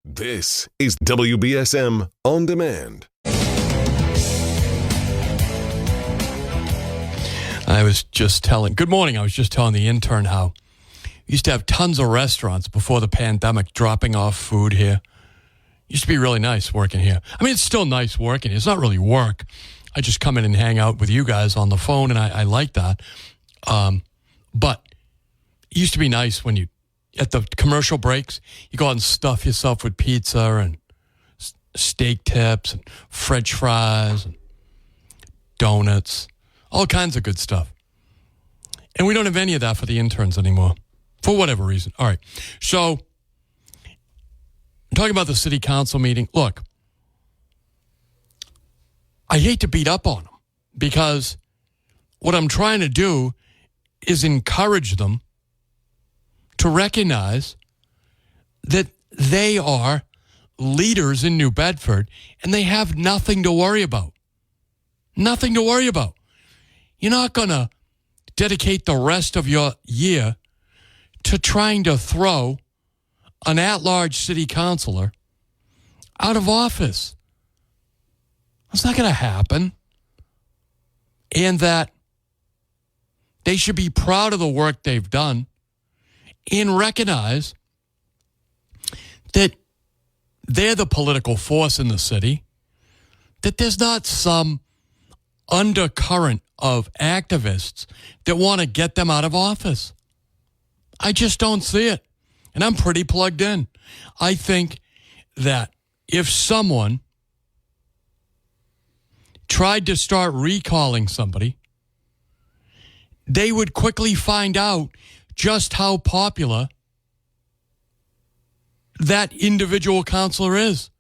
This is WBSM On Demand. Good morning. I was just telling the intern how we used to have tons of restaurants before the pandemic dropping off food here. Used to be really nice working here. I mean, it's still nice working here. It's not really work. I just come in and hang out with you guys on the phone, and I like that. But it used to be nice when at the commercial breaks, you go out and stuff yourself with pizza and steak tips and French fries and donuts, all kinds of good stuff. And we don't have any of that for the interns anymore, for whatever reason. All right. So, talking about the city council meeting, look, I hate to beat up on them because what I'm trying to do is encourage them to recognize that they are leaders in New Bedford and they have nothing to worry about. Nothing to worry about. You're not going to dedicate the rest of your year to trying to throw an at-large city councilor out of office. That's not going to happen. And that they should be proud of the work they've done and recognize that they're the political force in the city, that there's not some undercurrent of activists that want to get them out of office. I just don't see it. And I'm pretty plugged in. I think that if someone tried to start recalling somebody, they would quickly find out just how popular that individual counselor is.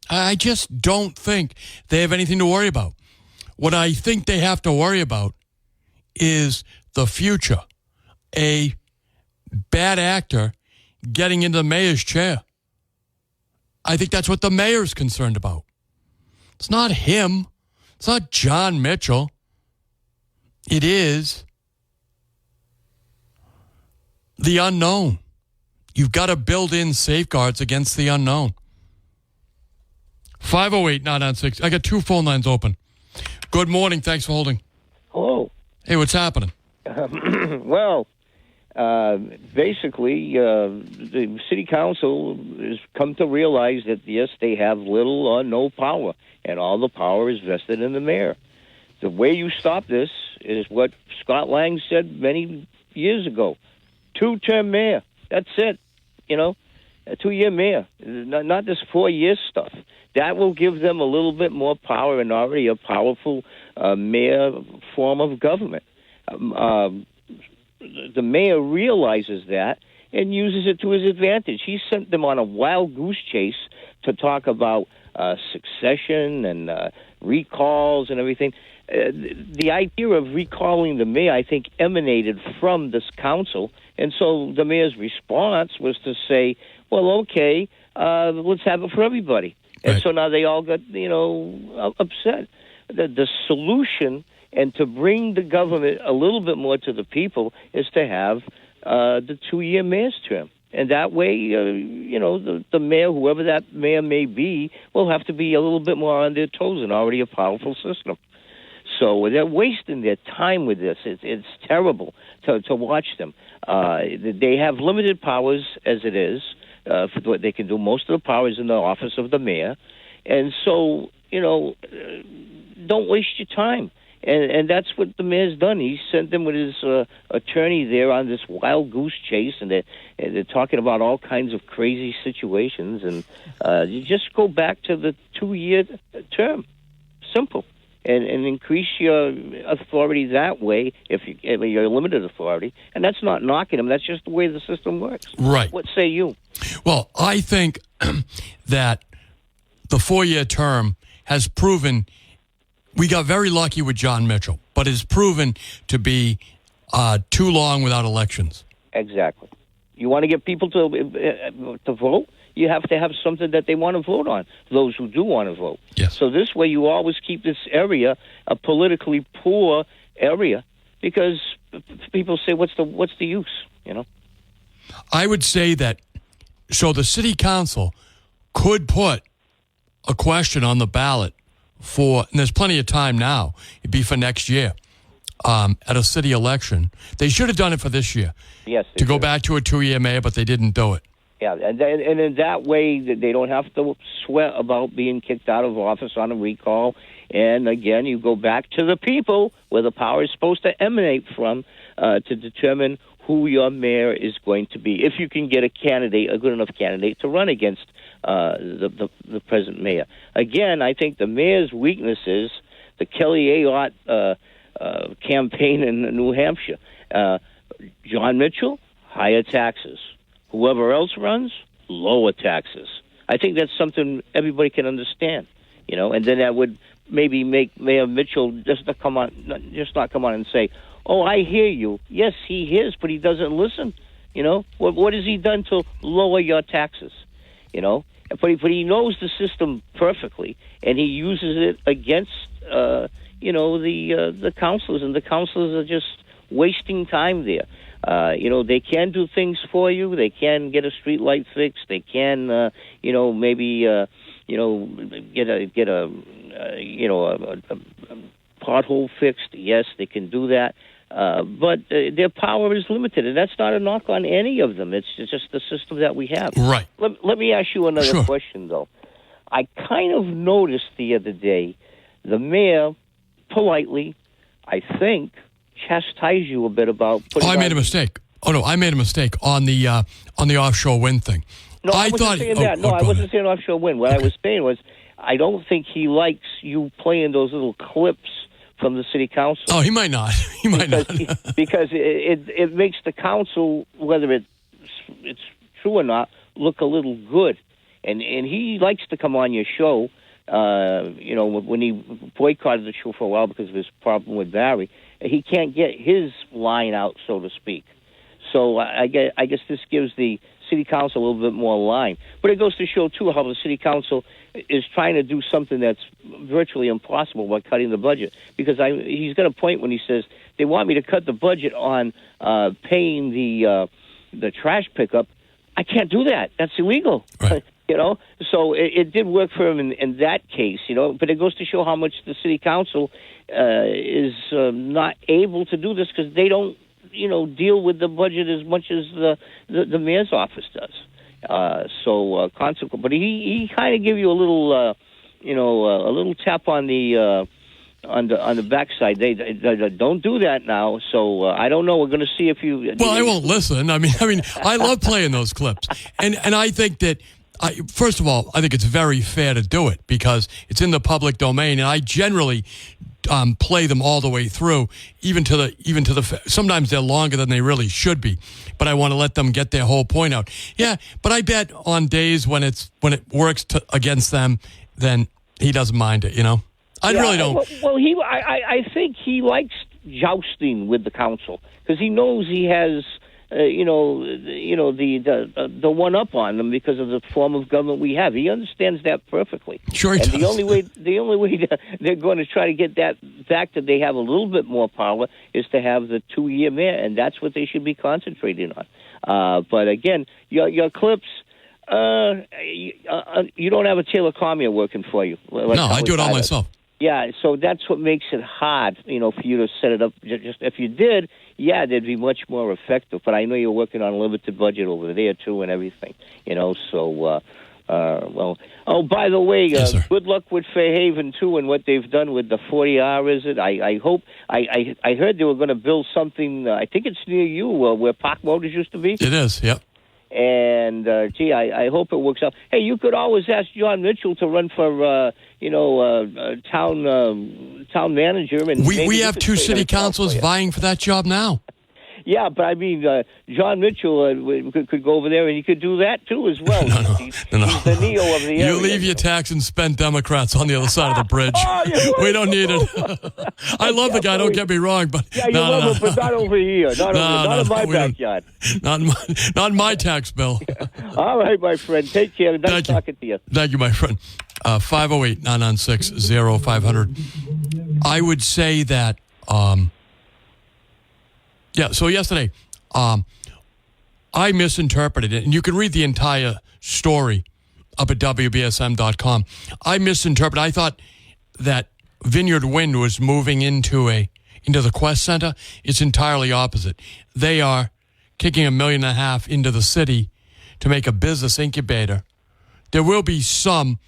I just don't think they have anything to worry about. What I think they have to worry about is the future. A bad actor getting into the mayor's chair. I think that's what the mayor's concerned about. It's not him. It's not John Mitchell. It is the unknown. You've got to build in safeguards against the unknown. 508-996. I got two phone lines open. Good morning. Thanks for holding. Hello. Hey, what's happening? Well, basically, the city council has come to realize that, yes, they have little or no power, and all the power is vested in the mayor. The way you stop this is what Scott Lang said many years ago. 2-term mayor. That's it. You know, a 2-year mayor, not this 4-year stuff. That will give them a little bit more power and already a powerful mayor form of government. The mayor realizes that and uses it to his advantage. He sent them on a wild goose chase to talk about succession and recalls and everything. The idea of recalling the mayor, I think, emanated from this council. And so the mayor's response was to say, well, okay, let's have it for everybody. And so now they all got, upset. The solution, and to bring the government a little bit more to the people, is to have the 2-year mayor's term. And that way, the mayor, whoever that mayor may be, will have to be a little bit more on their toes in already a powerful system. So they're wasting their time with this. It's terrible to watch them. They have limited powers as it is for what they can do. Most of the power is in the office of the mayor. And so, don't waste your time. And that's what the mayor's done. He sent them with his attorney there on this wild goose chase, and they're talking about all kinds of crazy situations. And you just go back to the 2-year term. Simple. And increase your authority that way if you're limited authority. And that's not knocking them. That's just the way the system works. Right. What say you? Well, I think that the 4-year term has proven we got very lucky with John Mitchell, but it's proven to be too long without elections. Exactly. You want to get people to vote? You have to have something that they want to vote on, those who do want to vote. Yes. So this way you always keep this area a politically poor area because people say, what's the use, I would say that So the city council could put a question on the ballot and there's plenty of time now, it'd be for next year, at a city election. They should have done it for this year. Yes. To go back to a 2-year mayor, but they didn't do it. Yeah, and in that way, they don't have to sweat about being kicked out of office on a recall. And again, you go back to the people where the power is supposed to emanate from to determine who your mayor is going to be. If you can get a good enough candidate to run against the present mayor. Again, I think the mayor's weakness is the Kelly Ayotte campaign in New Hampshire. John Mitchell, higher taxes. Whoever else runs, lower taxes. I think that's something everybody can understand, and then that would maybe make Mayor Mitchell just not come on and say, "Oh, I hear you." Yes, he hears, but he doesn't listen. What has he done to lower your taxes? But he knows the system perfectly, and he uses it against the councilors, and the councilors are just wasting time there. They can do things for you. They can get a street light fixed. They can, maybe, get a pothole fixed. Yes, they can do that. But their power is limited, and that's not a knock on any of them. It's just the system that we have. Right. Let me ask you another question, though. I kind of noticed the other day the mayor politely, I think, chastise you a bit about. I made a mistake. Oh no, I made a mistake on the offshore wind thing. No, I wasn't saying that. No, I wasn't saying offshore wind. What I was saying was, I don't think he likes you playing those little clips from the city council. Oh, he might not. He might not. Because it makes the council, whether it's true or not, look a little good. And he likes to come on your show. When he boycotted the show for a while because of his problem with Barry, he can't get his line out, so to speak. So I guess this gives the city council a little bit more line. But it goes to show, too, how the city council is trying to do something that's virtually impossible by cutting the budget. Because he's got a point when he says, they want me to cut the budget on paying the trash pickup. I can't do that. That's illegal. Right. So it did work for him in that case, but it goes to show how much the city council is not able to do this because they don't, deal with the budget as much as the mayor's office does. Consequently, but he kind of give you a little, a little tap on the backside. They don't do that now. So I don't know. We're going to see if you. Well, I won't listen. I mean, I love playing those clips, and I think that. First of all, I think it's very fair to do it because it's in the public domain, and I generally play them all the way through, even to the. Sometimes they're longer than they really should be, but I want to let them get their whole point out. Yeah, but I bet on days when it works against them, then he doesn't mind it. I really don't. Well, I think he likes jousting with the council because he knows he has. The one up on them because of the form of government we have. He understands that perfectly. Sure he does. The only way they're going to try to get that back that they have a little bit more power is to have the 2-year mayor, and that's what they should be concentrating on. But again, your clips. You don't have a Taylor Cormier working for you. No, I do it all myself. Yeah, so that's what makes it hard, for you to set it up. Just if you did, yeah, they'd be much more effective. But I know you're working on a limited budget over there too, and everything. So, Oh, by the way, yes, good luck with Fairhaven too, and what they've done with the 40R. Is it? I hope. I heard they were going to build something. I think it's near you, where Park Motors used to be. It is. Yep. And I hope it works out. Hey, you could always ask John Mitchell to run for town manager. And we have 2 city councilors vying for that job now. Yeah, but I mean, John Mitchell could go over there, and he could do that too as well. No. He's the Neo of the area. You leave your tax and spend Democrats on the other side of the bridge. We don't need it. I love the guy. Don't get me wrong, but you love him, but not over here. Not in my backyard. Not in my tax bill. All right, my friend. Take care. Nice talking to you. Thank you, my friend. 508-996-0500. I would say that. So yesterday, I misinterpreted it, and you can read the entire story up at WBSM.com. I misinterpreted. I thought that Vineyard Wind was moving into the Quest Center. It's entirely opposite. They are kicking $1.5 million into the city to make a business incubator. There will be some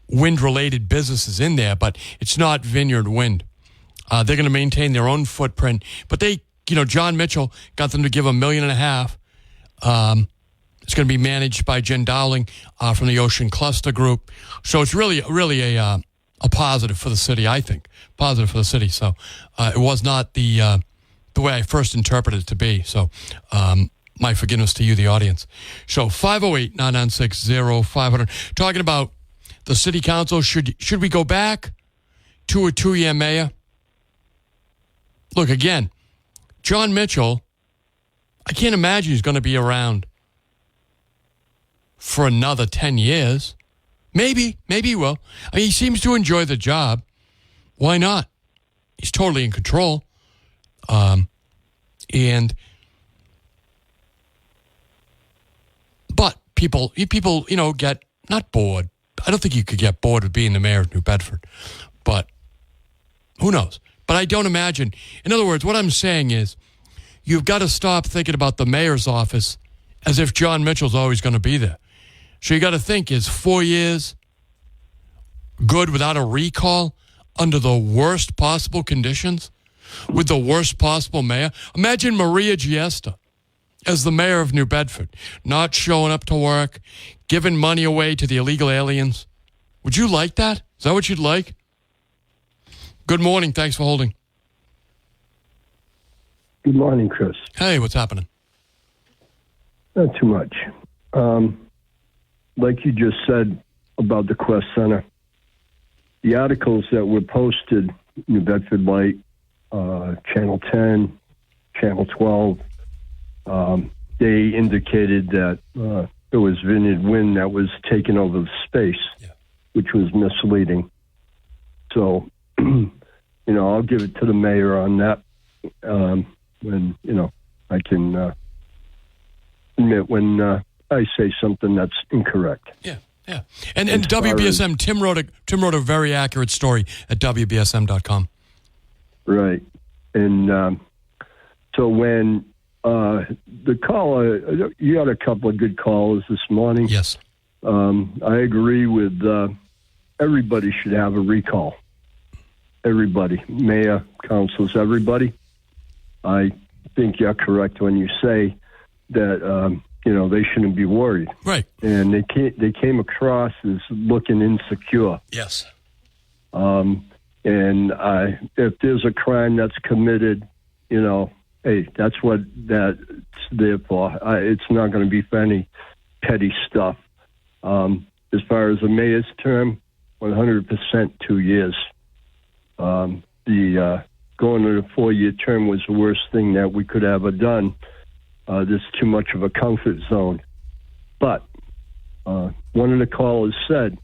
wind-related businesses in there, but it's not Vineyard Wind. They're going to maintain their own footprint, but John Mitchell got them to give $1.5 million. It's going to be managed by Jen Dowling from the Ocean Cluster Group. So it's really a positive for the city, I think. Positive for the city. So it was not the way I first interpreted it to be. So my forgiveness to you, the audience. So 508-996-0500. Talking about the city council. Should we go back to a 2-year mayor? Look, again, John Mitchell, I can't imagine he's going to be around for another 10 years. Maybe he will. I mean, he seems to enjoy the job. Why not? He's totally in control. But people, get not bored. I don't think you could get bored of being the mayor of New Bedford. But who knows? But I don't imagine. In other words, what I'm saying is you've got to stop thinking about the mayor's office as if John Mitchell's always going to be there. So you got to think, is 4 years good without a recall under the worst possible conditions with the worst possible mayor? Imagine Maria Giesta as the mayor of New Bedford, not showing up to work, giving money away to the illegal aliens. Would you like that? Is that what you'd like? Good morning. Thanks for holding. Good morning, Chris. Hey, what's happening? Not too much. Like you just said about the Quest Center, the articles that were posted, New Bedford Light, Channel 10, Channel 12, they indicated that it was Vineyard Wind that was taking over the space, which was misleading. So, I'll give it to the mayor on that when, I can admit when I say something that's incorrect. Yeah. And WBSM, Tim wrote a very accurate story at WBSM.com. Right. And so when the caller, you had a couple of good callers this morning. Yes. I agree with everybody should have a recall. Everybody, mayor, councils, everybody. I think you're correct when you say that, they shouldn't be worried. Right. And they came across as looking insecure. Yes. And if there's a crime that's committed, hey, that's what that's there for. It's not going to be for any petty stuff. As far as the mayor's term, 100% 2 years. The going to the 4-year term was the worst thing that we could have done. There's too much of a comfort zone. But one of the callers said,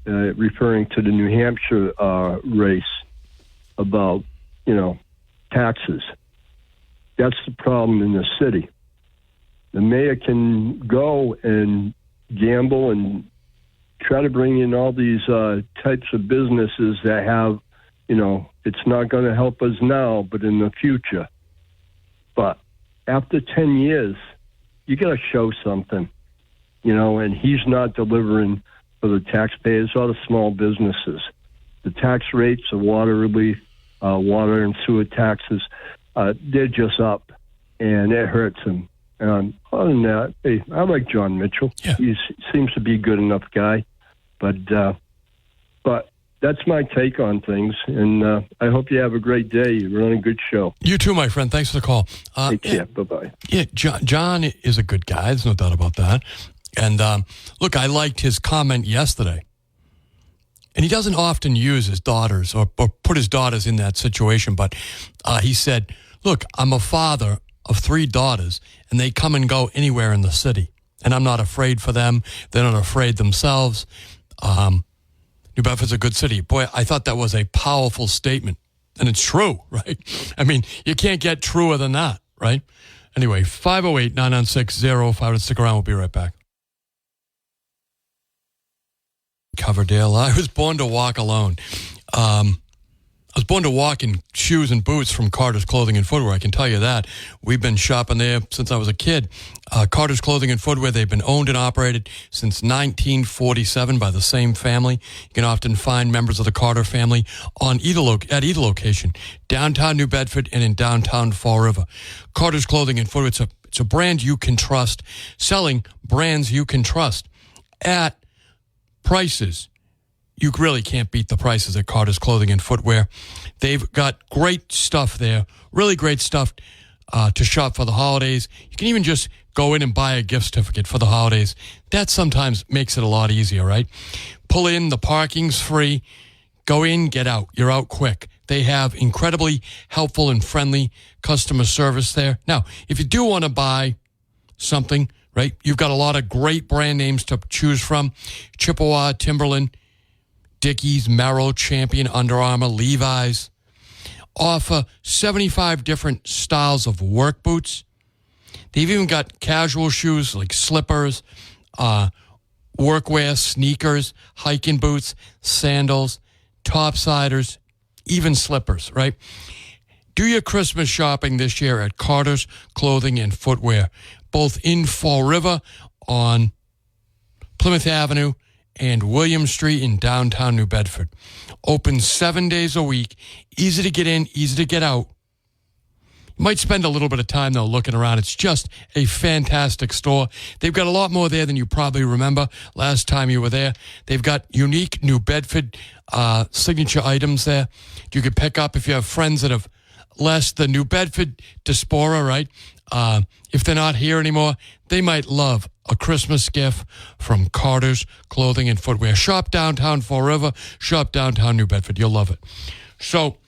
referring to the New Hampshire race, about, taxes. That's the problem in the city. The mayor can go and gamble and try to bring in all these types of businesses that have, it's not going to help us now, but in the future. But after 10 years, you got to show something, and he's not delivering for the taxpayers or the small businesses. The tax rates, the water relief, water and sewer taxes, they're just up, and it hurts him. And other than that, hey, I like John Mitchell. Yeah. He seems to be a good enough guy, but that's my take on things, and I hope you have a great day. You're on a good show. You too, my friend. Thanks for the call. Take care. Bye-bye. Yeah, John is a good guy. There's no doubt about that. And look, I liked his comment yesterday. And he doesn't often use his daughters or put his daughters in that situation, but he said, look, I'm a father of 3 daughters, and they come and go anywhere in the city. And I'm not afraid for them. They're not afraid themselves. New Bedford's a good city. Boy, I thought that was a powerful statement. And it's true, right? I mean, you can't get truer than that, right? Anyway, 508-996-05. Stick around. We'll be right back. Coverdale. I was born to walk alone. I was born to walk in shoes and boots from Carter's Clothing and Footwear. I can tell you that. We've been shopping there since I was a kid. Carter's Clothing and Footwear, they've been owned and operated since 1947 by the same family. You can often find members of the Carter family at either location, downtown New Bedford and in downtown Fall River. Carter's Clothing and Footwear, it's a brand you can trust, selling brands you can trust at prices. You really can't beat the prices at Carter's Clothing and Footwear. They've got great stuff there, really great stuff to shop for the holidays. You can even just go in and buy a gift certificate for the holidays. That sometimes makes it a lot easier, right? Pull in, the parking's free. Go in, get out. You're out quick. They have incredibly helpful and friendly customer service there. Now, if you do want to buy something, right, you've got a lot of great brand names to choose from. Chippewa, Timberland, Dickies, Merrell, Champion, Under Armour, Levi's. Offer 75 different styles of work boots. They've even got casual shoes like slippers, workwear, sneakers, hiking boots, sandals, topsiders, even slippers, right? Do your Christmas shopping this year at Carter's Clothing and Footwear, both in Fall River on Plymouth Avenue and William Street in downtown New Bedford. Open 7 days a week. Easy to get in, easy to get out. You might spend a little bit of time, though, looking around. It's just a fantastic store. They've got a lot more there than you probably remember last time you were there. They've got unique New Bedford signature items there. You could pick up if you have friends that have left the New Bedford diaspora, right? If they're not here anymore, they might love a Christmas gift from Carter's Clothing and Footwear. Shop downtown Fall River, shop downtown New Bedford. You'll love it. So,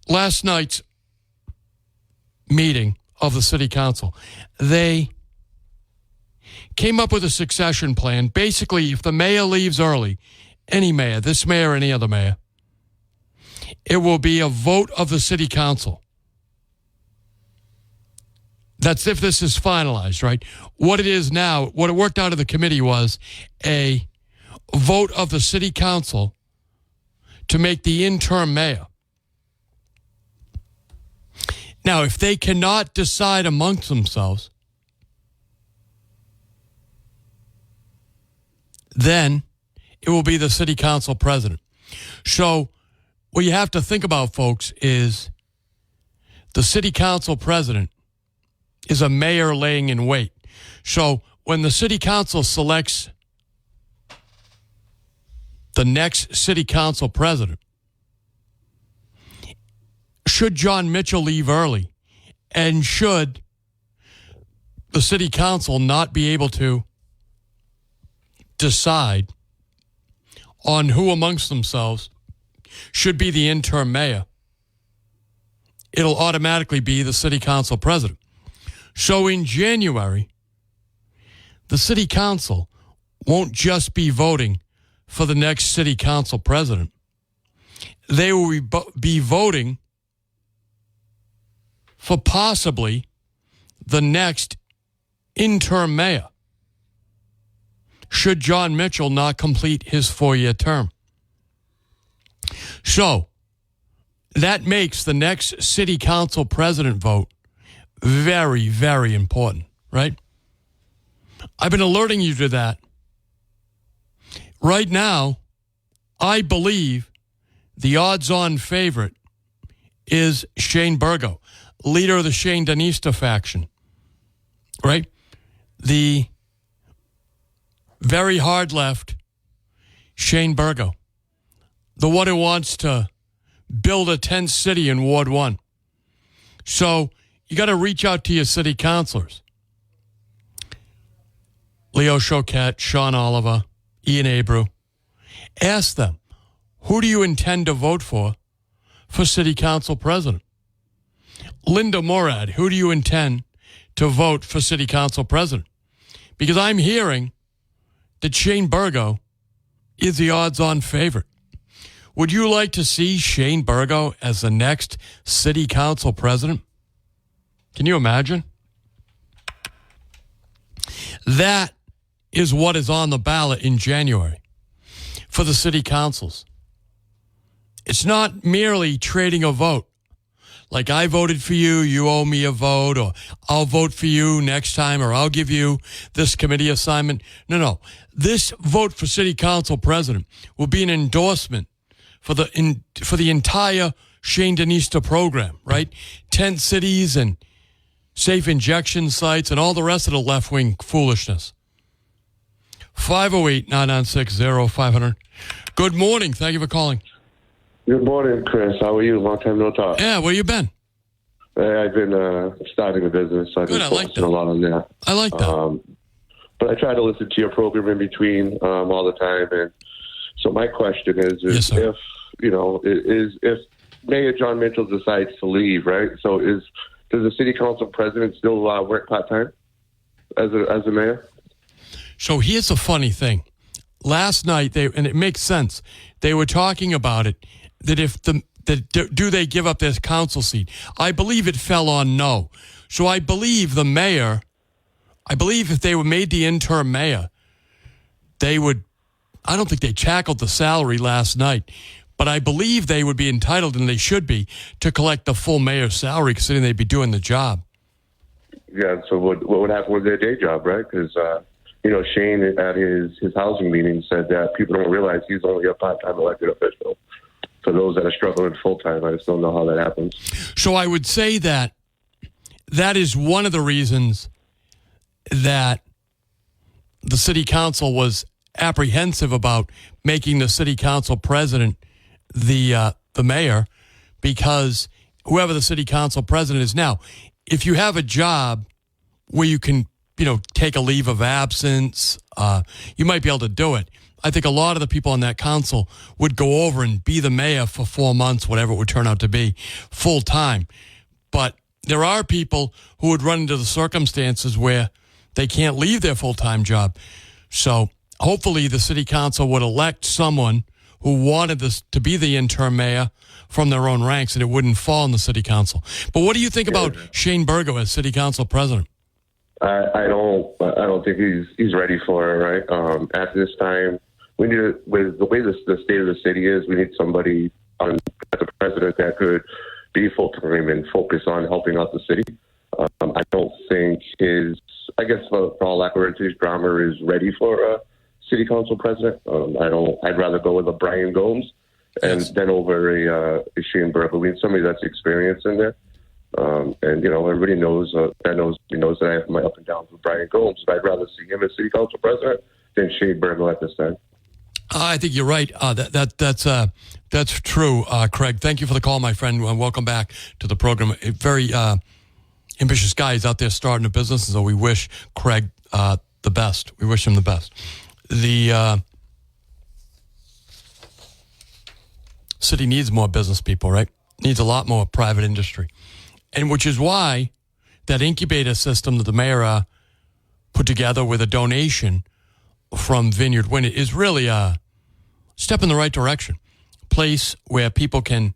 last night's meeting of the city council, they came up with a succession plan. Basically, if the mayor leaves early, any mayor, this mayor or any other mayor, it will be a vote of the city council. That's if this is finalized, right? What it is now, what it worked out of the committee was a vote of the city council to make the interim mayor. Now, if they cannot decide amongst themselves, then it will be the city council president. So what you have to think about, folks, is the city council president is a mayor laying in wait. So when the city council selects the next city council president, should John Mitchell leave early, and should the city council not be able to decide on who amongst themselves should be the interim mayor, it'll automatically be the city council president. So in January, the city council won't just be voting for the next city council president. They will be voting for possibly the next interim mayor, should John Mitchell not complete his 4-year term. So that makes the next city council president vote very, very important, right? I've been alerting you to that. Right now, I believe the odds-on favorite is Shane Burgo, leader of the Shane Donista faction, right? The very hard left, Shane Burgo, the one who wants to build a tent city in Ward 1. So you got to reach out to your city councilors. Leo Choquette, Sean Oliver, Ian Abreu. Ask them, who do you intend to vote for city council president? Linda Morad, who do you intend to vote for city council president? Because I'm hearing that Shane Burgo is the odds-on favorite. Would you like to see Shane Burgo as the next city council president? Can you imagine? That is what is on the ballot in January for the city councils. It's not merely trading a vote. Like I voted for you, you owe me a vote, or I'll vote for you next time, or I'll give you this committee assignment. No. This vote for city council president will be an endorsement for the entire Shane Denista program, right? Tent cities and safe injection sites and all the rest of the left-wing foolishness. 508-996-0500. Good morning. Thank you for calling. Good morning, Chris. How are you? Long time no talk. Yeah, where you been? I've been starting a business, so I've been focusing a lot on that. I like that. But I try to listen to your program in between all the time. And so my question is Yes, if if Mayor John Mitchell decides to leave, right? So does the city council president still work part time as a mayor? So here's the funny thing. Last night, and it makes sense, they were talking about it, that do they give up their council seat? I believe it fell on no. So I believe the mayor, if they were made the interim mayor, they would, I don't think they tackled the salary last night, but I believe they would be entitled, and they should be, to collect the full mayor's salary, considering they'd be doing the job. Yeah, so what would happen with their day job, right? Because, Shane at his housing meeting said that people don't realize he's only a part-time elected official. For those that are struggling full-time, I just don't know how that happens. So I would say that is one of the reasons that the city council was apprehensive about making the city council president the mayor, because whoever the city council president is now, if you have a job where you can take a leave of absence, you might be able to do it. I think a lot of the people on that council would go over and be the mayor for 4 months, whatever it would turn out to be, full time. But there are people who would run into the circumstances where they can't leave their full-time job. So hopefully the city council would elect someone who wanted this to be the interim mayor from their own ranks, and it wouldn't fall on the city council. But what do you think about Shane Burgo as city council president? I don't think he's ready for it, right? At this time, we need with the way the state of the city is, we need somebody as the president that could be full time and focus on helping out the city. I don't think for all lack of words, his grammar is ready for a city council president. I'd rather go with a Brian Gomes than over a Shane Burgo. We need somebody that's experienced in there. Everybody knows that I have my up and downs with Brian Gomes, but I'd rather see him as city council president than Shane Burgo at this time. I think you're right. That's true, Craig. Thank you for the call, my friend. Welcome back to the program. A very ambitious guy. He's out there starting a business, and so we wish Craig the best. We wish him the best. The city needs more business people, right? Needs a lot more private industry. And which is why that incubator system that the mayor put together with a donation from Vineyard Wind is really a step in the right direction. Place where people can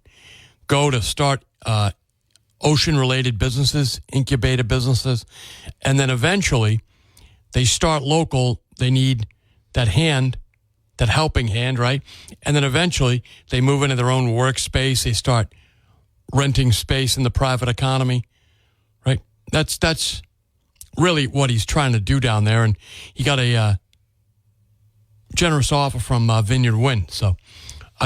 go to start ocean-related businesses, incubator businesses, and then eventually they start local. They need that hand, that helping hand, right? And then eventually they move into their own workspace. They start renting space in the private economy, right? That's really what he's trying to do down there. And he got a generous offer from Vineyard Wind. So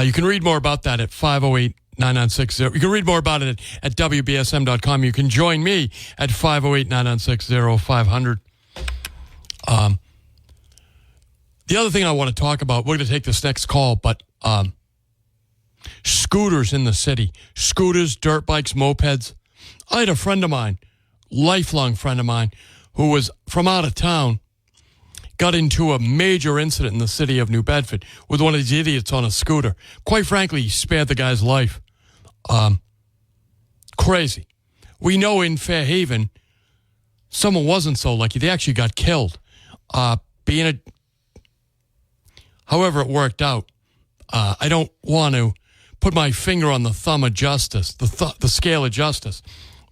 you can read more about that at 508-9960. You can read more about it at WBSM.com. You can join me at 508-9960-500. The other thing I want to talk about, we're going to take this next call, but scooters in the city. Scooters, dirt bikes, mopeds. I had a friend of mine, lifelong friend of mine, who was from out of town, got into a major incident in the city of New Bedford with one of these idiots on a scooter. Quite frankly, he spared the guy's life. Crazy. We know in Fairhaven, someone wasn't so lucky. They actually got killed. However it worked out, I don't want to put my finger on the thumb of justice, the scale of justice.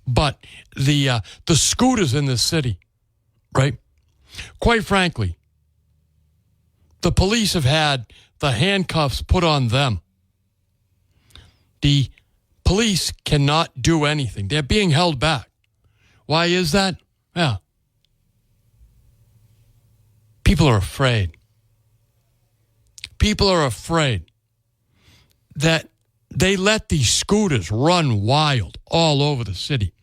But the scooters in the city, right? Quite frankly, the police have had the handcuffs put on them. The police cannot do anything. They're being held back. Why is that? Yeah. People are afraid. People are afraid that they let these scooters run wild all over the city.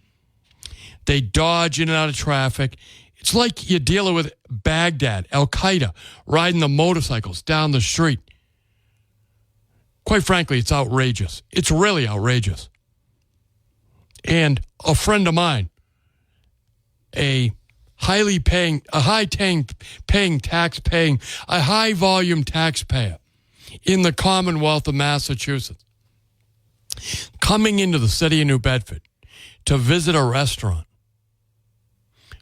They dodge in and out of traffic. It's like you're dealing with Baghdad, Al-Qaeda, riding the motorcycles down the street. Quite frankly, it's outrageous. It's really outrageous. And a friend of mine, a high volume taxpayer in the Commonwealth of Massachusetts, coming into the city of New Bedford to visit a restaurant,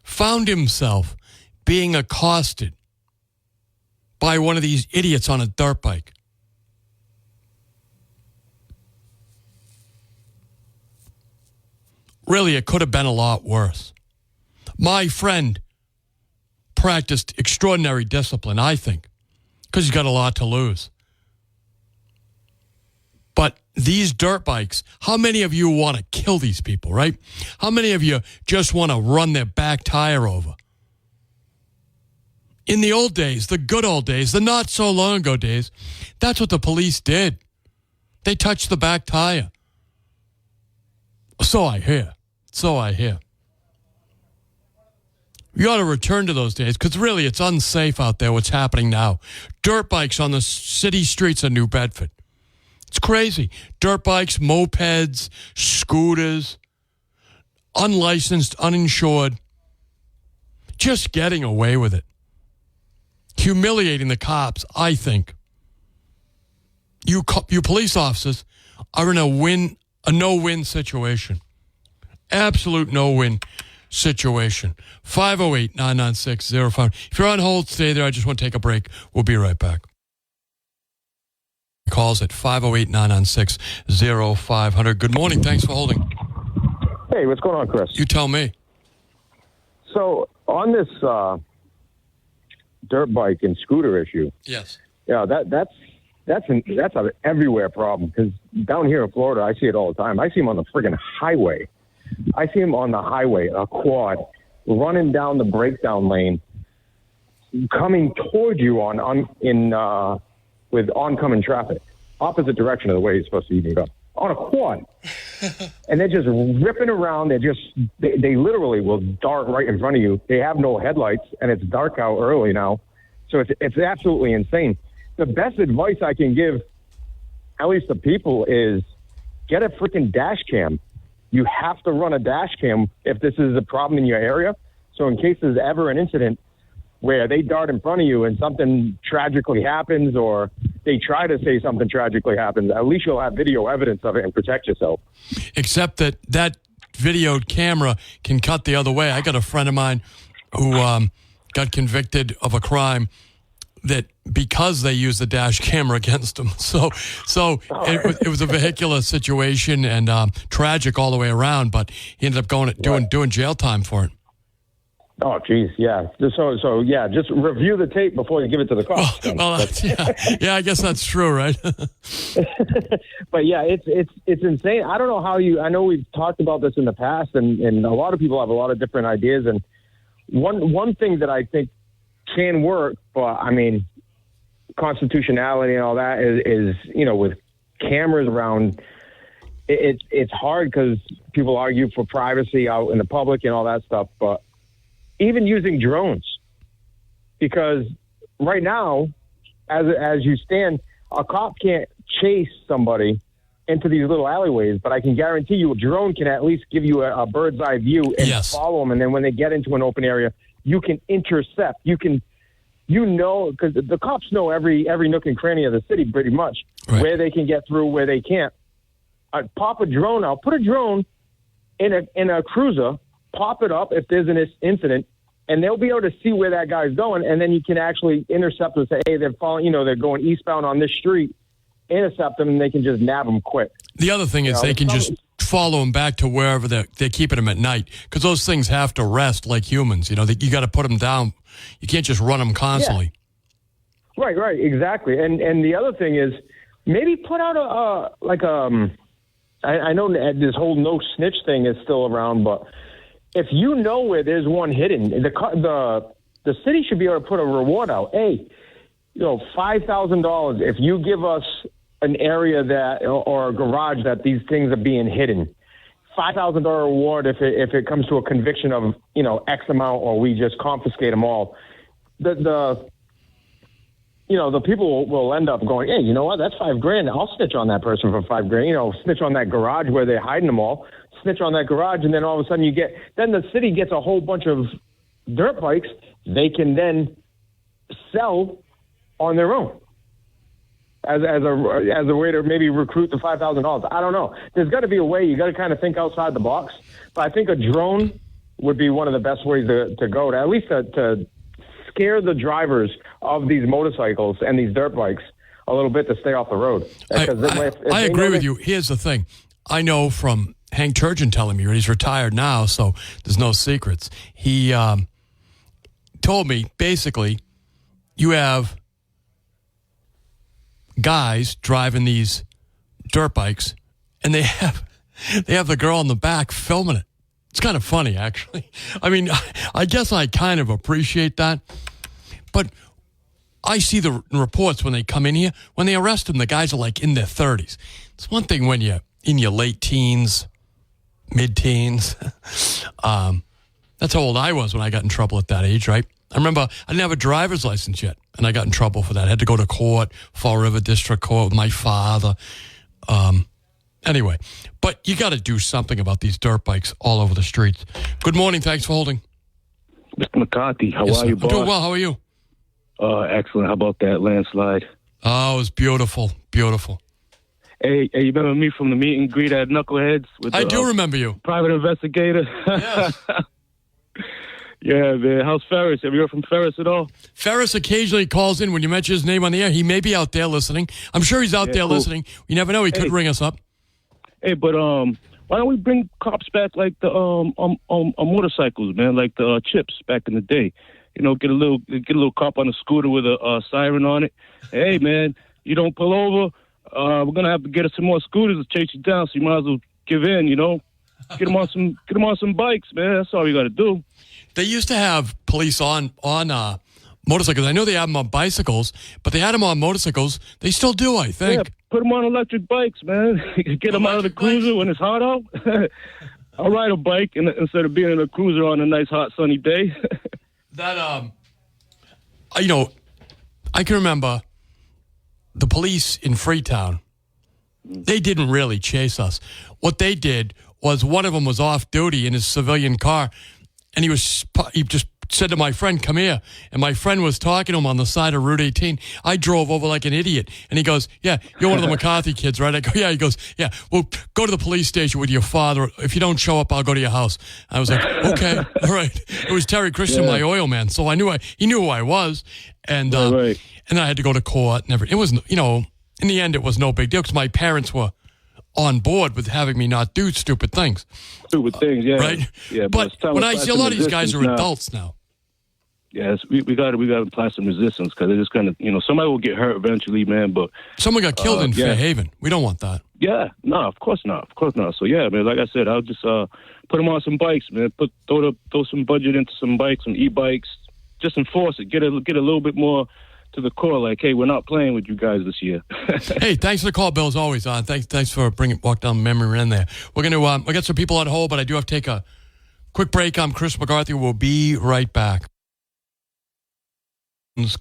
found himself being accosted by one of these idiots on a dirt bike. Really, it could have been a lot worse. My friend practiced extraordinary discipline, I think, because he's got a lot to lose. But these dirt bikes, how many of you want to kill these people, right? How many of you just want to run their back tire over? In the old days, the good old days, the not so long ago days, that's what the police did. They touched the back tire. So I hear. You ought to return to those days because really it's unsafe out there what's happening now. Dirt bikes on the city streets of New Bedford. It's crazy. Dirt bikes, mopeds, scooters, unlicensed, uninsured. Just getting away with it. Humiliating the cops, I think. You police officers are in a no-win situation. Absolute no-win situation. 508-996-05. If you're on hold, stay there. I just want to take a break. We'll be right back. Calls at 508-996-0500. Good morning. Thanks for holding. Hey, what's going on, Chris? You tell me. So on this dirt bike and scooter issue, Yes. yeah, that's an everywhere problem because down here in Florida, I see it all the time. I see them on the friggin' highway. I see them on the highway, a quad, running down the breakdown lane, coming toward you with oncoming traffic, opposite direction of the way you're supposed to even go, on a quad. And they're just ripping around. They literally will dart right in front of you. They have no headlights, and it's dark out early now. So it's absolutely insane. The best advice I can give, at least the people, is get a freaking dash cam. You have to run a dash cam if this is a problem in your area. So in case there's ever an incident where they dart in front of you and something tragically happens or they try to say something tragically happens, at least you'll have video evidence of it and protect yourself. Except that videoed camera can cut the other way. I got a friend of mine who got convicted of a crime that because they used the dash camera against him. So it was a vehicular situation and tragic all the way around, but he ended up doing jail time for it. Oh, geez, yeah. So yeah, just review the tape before you give it to the cops. Yeah, I guess that's true, right? But yeah, it's insane. I don't know how I know we've talked about this in the past, and a lot of people have a lot of different ideas. And one thing that I think can work, but I mean, constitutionality and all that is with cameras around, it's hard because people argue for privacy out in the public and all that stuff, but even using drones, because right now, as you stand, a cop can't chase somebody into these little alleyways, but I can guarantee you a drone can at least give you a bird's eye view and follow them. And then when they get into an open area, you can intercept. Because the cops know every nook and cranny of the city pretty much, right, where they can get through, where they can't. Pop a drone out. Put a drone in a cruiser. Pop it up if there's an incident, and they'll be able to see where that guy's going, and then you can actually intercept and say, hey, they're following, they're going eastbound on this street. Intercept them, and they can just nab them quick. The other thing is they can just follow them back to wherever they're keeping them at night, because those things have to rest like humans. You know, you got to put them down. You can't just run them constantly. Yeah. Right, exactly. And the other thing is maybe put out I know this whole no snitch thing is still around, but if you know where there's one hidden, the city should be able to put a reward out. Hey, $5,000 if you give us an area or a garage that these things are being hidden. $5,000 reward if it comes to a conviction of X amount, or we just confiscate them all. The people will end up going, hey, you know what? That's $5,000. I'll snitch on that person for $5,000. Snitch on that garage where they're hiding them all. Snitch on that garage, and then all of a sudden then the city gets a whole bunch of dirt bikes they can then sell on their own as a way to maybe recruit the $5,000. I don't know. There's got to be a way. You got to kind of think outside the box. But I think a drone would be one of the best ways to go, to at least to scare the drivers of these motorcycles and these dirt bikes a little bit to stay off the road. I agree with you. Here's the thing. I know from Hank Turgeon telling me, he's retired now, so there's no secrets. He told me, basically, you have guys driving these dirt bikes, and they have the girl in the back filming it. It's kind of funny, actually. I mean, I guess I kind of appreciate that. But I see the reports when they come in here. When they arrest them, the guys are like in their 30s. It's one thing when you're in your late teens, mid-teens. That's how old I was when I got in trouble at that age, right? I remember I didn't have a driver's license yet, and I got in trouble for that. I had to go to court, Fall River District Court with my father. Anyway, but you got to do something about these dirt bikes all over the streets. Good morning. Thanks for holding. Mr. McCarthy, how are you, boss? I'm doing well. How are you? Excellent. How about that landslide? Oh, it was beautiful. Beautiful. Hey, you remember me from the meet and greet at Knuckleheads? I do remember you. Private investigator. Yes. Yeah, man. How's Ferris? Have you heard from Ferris at all? Ferris occasionally calls in when you mention his name on the air. He may be out there listening. I'm sure he's out there listening. You never know. He could ring us up. Hey, but why don't we bring cops back like the on motorcycles, man, like the chips back in the day? Get a little cop on a scooter with a siren on it. Hey, man, you don't pull over, we're gonna have to get us some more scooters to chase you down. So you might as well give in. Get them on some bikes, man. That's all you got to do. They used to have police on motorcycles. I know they have them on bicycles, but they had them on motorcycles. They still do, I think. Yeah, put them on electric bikes, man. Get them out of the cruiser when it's hot out. I'll ride a bike instead of being in a cruiser on a nice, hot, sunny day. That, I can remember the police in Freetown. They didn't really chase us. What they did was one of them was off duty in his civilian car, and he just said to my friend, come here. And my friend was talking to him on the side of Route 18. I drove over like an idiot. And he goes, yeah, you're one of the McCarthy kids, right? I go, yeah. He goes, yeah, well, go to the police station with your father. If you don't show up, I'll go to your house. I was like, okay, all right. It was Terry Christian, my oil man. So I knew he knew who I was. And and then I had to go to court and everything. It was, in the end, it was no big deal because my parents were on board with having me not do stupid things. Stupid things, yeah. Right? Yeah, but when I see a lot of these guys are adults now. Yes, we got to apply some resistance because it's just kind of, somebody will get hurt eventually, man. But someone got killed in Fairhaven. We don't want that. Yeah, no, of course not. So yeah, man, like I said, I'll just put them on some bikes, man. Throw some budget into some bikes, some e-bikes. Just enforce it. Get a little bit more to the core. Like, hey, we're not playing with you guys this year. Hey, thanks for the call, Bill. As always, thanks for walk down memory lane there. We're gonna we got some people on hold, but I do have to take a quick break. I'm Chris McCarthy. We'll be right back.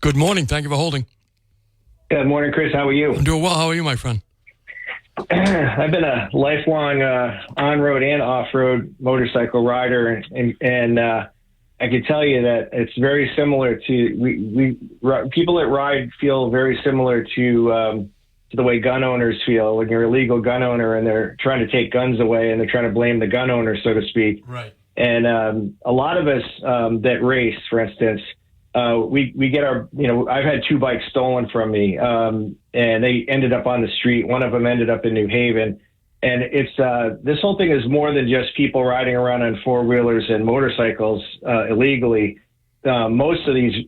Good morning. Thank you for holding. Good morning, Chris. How are you? I'm doing well. How are you, my friend? I've been a lifelong on-road and off-road motorcycle rider, and I can tell you that it's very similar to people that ride feel very similar to the way gun owners feel when you're a legal gun owner and they're trying to take guns away and they're trying to blame the gun owner, so to speak. Right. And a lot of us that race, for instance, we get our, I've had 2 bikes stolen from me, and they ended up on the street. One of them ended up in New Haven, And it's this whole thing is more than just people riding around on four-wheelers and motorcycles illegally. Most of these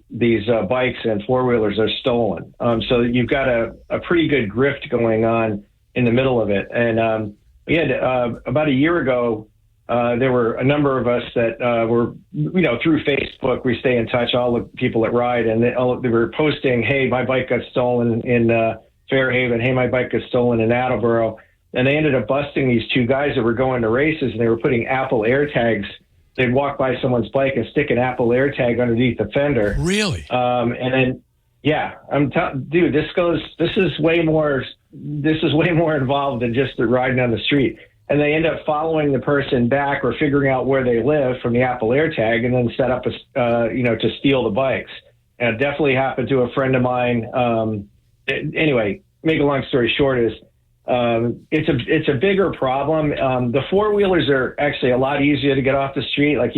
bikes and four-wheelers are stolen. So you've got a pretty good grift going on in the middle of it. And we had about a year ago, there were a number of us that were, through Facebook, we stay in touch, all the people that ride, and they were posting, hey, my bike got stolen in Fairhaven. Hey, my bike got stolen in Attleboro. And they ended up busting these two guys that were going to races, and they were putting Apple AirTags. They'd walk by someone's bike and stick an Apple AirTag underneath the fender. Really? And then, yeah, dude, this is way more involved than just the riding on the street. And they end up following the person back or figuring out where they live from the Apple AirTag, and then set up to steal the bikes. And it definitely happened to a friend of mine. Anyway, make a long story short is, it's a bigger problem. The four wheelers are actually a lot easier to get off the street. Like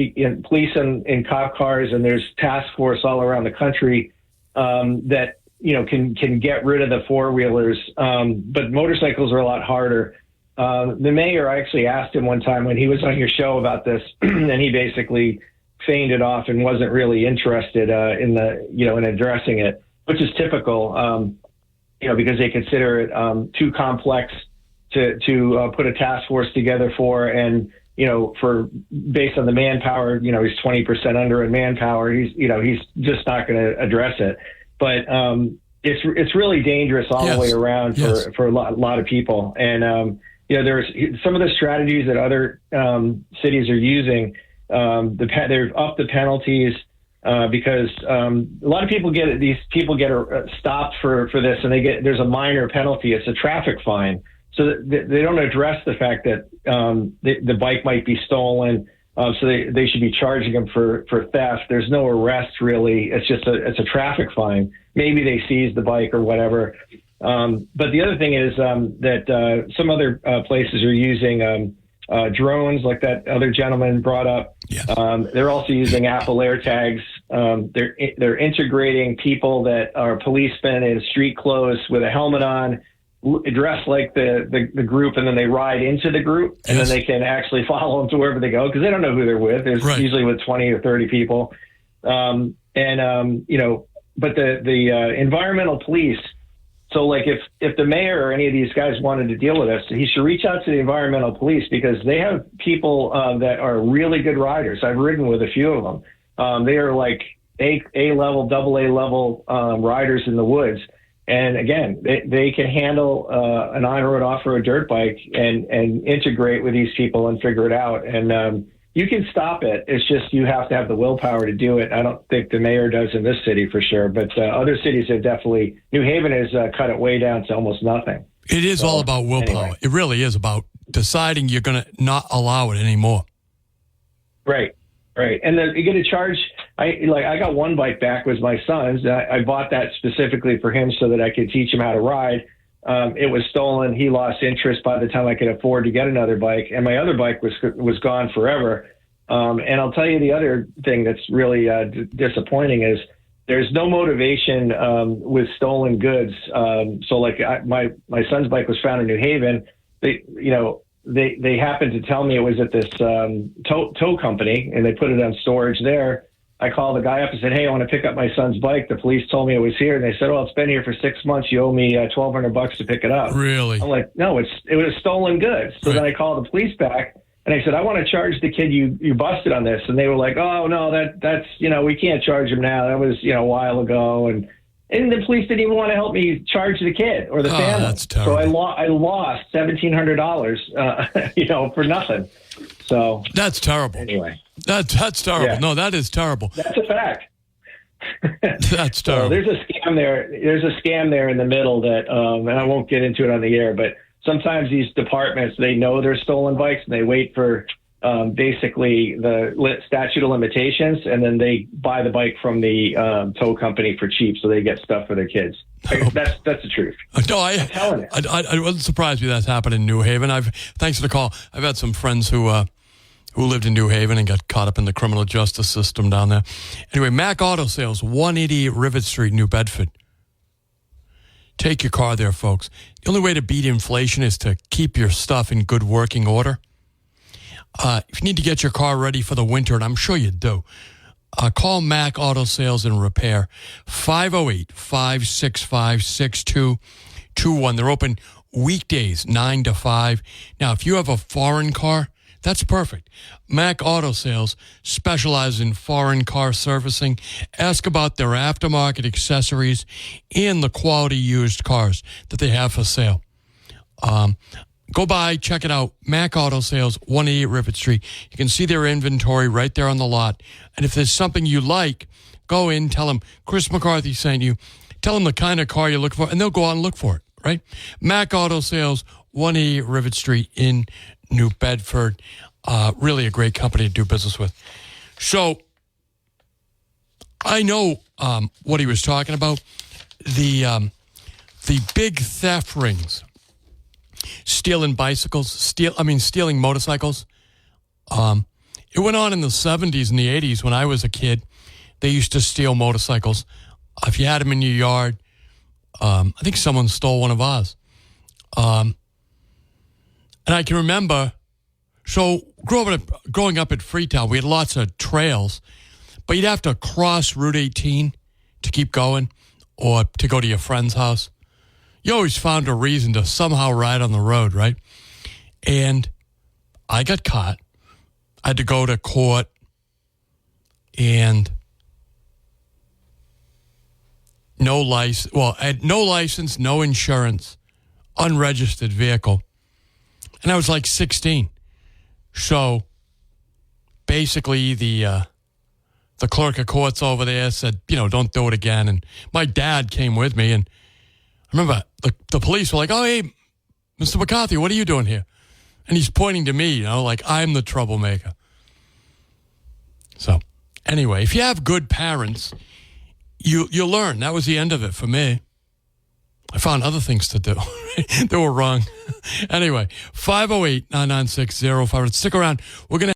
police and cop cars, and there's task force all around the country that can get rid of the four wheelers. But motorcycles are a lot harder. The mayor, I actually asked him one time when he was on your show about this, and he basically feigned it off and wasn't really interested in addressing it, which is typical. Because they consider it too complex to put a task force together for, and based on the manpower, he's 20% under in manpower. He's just not going to address it. But it's really dangerous all the way around for a lot of people. And there's some of the strategies that other cities are using. They've upped the penalties. Because a lot of people get stopped for this, and there's a minor penalty. It's a traffic fine, so they don't address the fact that the bike might be stolen. So they should be charging them for theft. There's no arrest really. It's just a traffic fine. Maybe they seize the bike or whatever. But the other thing is that some other places are using drones, like that other gentleman brought up. Yes. They're also using Apple AirTags. They're integrating people that are policemen in street clothes with a helmet on, dressed like the group, and then they ride into the group, and then they can actually follow them to wherever they go, because they don't know who they're with. There's usually with 20 or 30 people. But the environmental police. So, like, if the mayor or any of these guys wanted to deal with us, he should reach out to the environmental police, because they have people that are really good riders. I've ridden with a few of them. They are like A-level, AA level riders in the woods. And again, they can handle an on-road, off-road dirt bike and integrate with these people and figure it out. And you can stop it. It's just you have to have the willpower to do it. I don't think the mayor does in this city for sure, but other cities have definitely. New Haven has cut it way down to almost nothing. It is all about willpower. Anyway. It really is about deciding you're going to not allow it anymore. Right. And then you get a charge. I got one bike back, was my son's. I bought that specifically for him so that I could teach him how to ride. It was stolen. He lost interest by the time I could afford to get another bike, and my other bike was gone forever. And I'll tell you the other thing that's really disappointing is there's no motivation with stolen goods. So like my son's bike was found in New Haven. They happened to tell me it was at this tow company, and they put it on storage there. I called the guy up and said, hey, I want to pick up my son's bike. The police told me it was here. And they said, well, it's been here for 6 months. You owe me $1,200 to pick it up. Really? I'm like, no, it was stolen goods. So then I called the police back, and I said, I want to charge the kid you busted on this. And they were like, oh, no, that's we can't charge him now. That was, a while ago. And the police didn't even want to help me charge the kid or the family. That's terrible. So I lost $1,700, for nothing. So that's terrible. Anyway. That's terrible. Yeah. No, that is terrible. That's a fact. That's terrible. So there's a scam there. There's a scam there in the middle that, and I won't get into it on the air, but sometimes these departments, they know they're stolen bikes, and they wait for basically the statute of limitations, and then they buy the bike from the tow company for cheap, so they get stuff for their kids. That's the truth. No, I'm telling you. I wasn't surprised me that's happened in New Haven. Thanks for the call. I've had some friends who lived in New Haven and got caught up in the criminal justice system down there. Anyway, Mac Auto Sales, 188 Rivet Street, New Bedford. Take your car there, folks. The only way to beat inflation is to keep your stuff in good working order. If you need to get your car ready for the winter, and I'm sure you do, call Mac Auto Sales and Repair, 508-565-6221. They're open weekdays, 9 to 5. Now, if you have a foreign car, that's perfect. Mac Auto Sales specializes in foreign car servicing. Ask about their aftermarket accessories and the quality used cars that they have for sale. Go by, check it out. Mac Auto Sales, 188 Rivet Street. You can see their inventory right there on the lot. And if there's something you like, go in, tell them Chris McCarthy sent you. Tell them the kind of car you're looking for, and they'll go out and look for it, right? Mac Auto Sales, 188 Rivet Street in New Bedford. Really a great company to do business with. So I know what he was talking about. The big theft rings. Stealing bicycles, stealing motorcycles. It went on in the 70s and the 80s when I was a kid. They used to steal motorcycles. If you had them in your yard, I think someone stole one of ours. And I can remember, so growing up at Freetown, we had lots of trails, but you'd have to cross Route 18 to keep going or to go to your friend's house. You always found a reason to somehow ride on the road, right? And I got caught. I had to go to court and no license. Well, I had no license, no insurance, unregistered vehicle. And I was like 16. So basically the clerk of courts over there said, don't do it again. And my dad came with me, and I remember the police were like, oh, hey, Mr. McCarthy, what are you doing here? And he's pointing to me, like I'm the troublemaker. So anyway, if you have good parents, you learn. That was the end of it for me. I found other things to do. They were wrong. Anyway, 508-996-0500. Stick around. We're going to